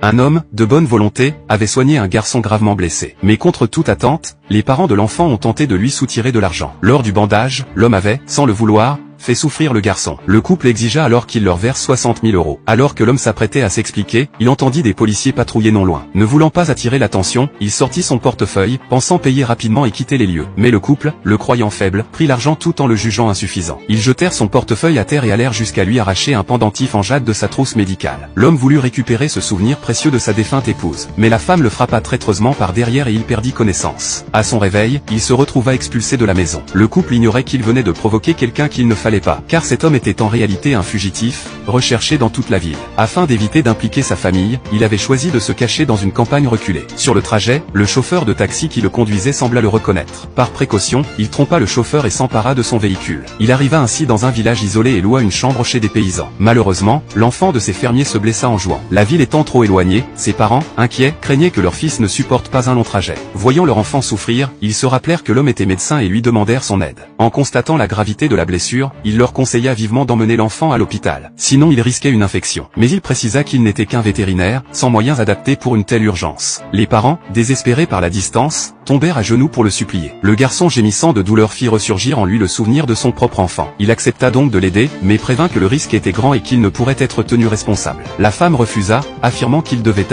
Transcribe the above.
Un homme, de bonne volonté, avait soigné un garçon gravement blessé. Mais contre toute attente, les parents de l'enfant ont tenté de lui soutirer de l'argent. Lors du bandage, l'homme avait, sans le vouloir, fait souffrir le garçon. Le couple exigea alors qu'il leur verse 60 000 €. Alors que l'homme s'apprêtait à s'expliquer, il entendit des policiers patrouiller non loin. Ne voulant pas attirer l'attention, il sortit son portefeuille, pensant payer rapidement et quitter les lieux. Mais le couple, le croyant faible, prit l'argent tout en le jugeant insuffisant. Ils jetèrent son portefeuille à terre et allèrent jusqu'à lui arracher un pendentif en jade de sa trousse médicale. L'homme voulut récupérer ce souvenir précieux de sa défunte épouse. Mais la femme le frappa traîtreusement par derrière et il perdit connaissance. À son réveil, il se retrouva expulsé de la maison. Le couple ignorait qu'il venait de provoquer quelqu'un qu'il ne fallait pas, car cet homme était en réalité un fugitif, recherché dans toute la ville. Afin d'éviter d'impliquer sa famille, il avait choisi de se cacher dans une campagne reculée. Sur le trajet, le chauffeur de taxi qui le conduisait sembla le reconnaître. Par précaution, il trompa le chauffeur et s'empara de son véhicule. Il arriva ainsi dans un village isolé et loua une chambre chez des paysans. Malheureusement, l'enfant de ces fermiers se blessa en jouant. La ville étant trop éloignée, ses parents, inquiets, craignaient que leur fils ne supporte pas un long trajet. Voyant leur enfant souffrir, ils se rappelèrent que l'homme était médecin et lui demandèrent son aide. En constatant la gravité de la blessure, il leur conseilla vivement d'emmener l'enfant à l'hôpital. Sinon il risquait une infection. Mais il précisa qu'il n'était qu'un vétérinaire, sans moyens adaptés pour une telle urgence. Les parents, désespérés par la distance, tombèrent à genoux pour le supplier. Le garçon gémissant de douleur fit ressurgir en lui le souvenir de son propre enfant. Il accepta donc de l'aider, mais prévint que le risque était grand et qu'il ne pourrait être tenu responsable. La femme refusa, affirmant qu'il devait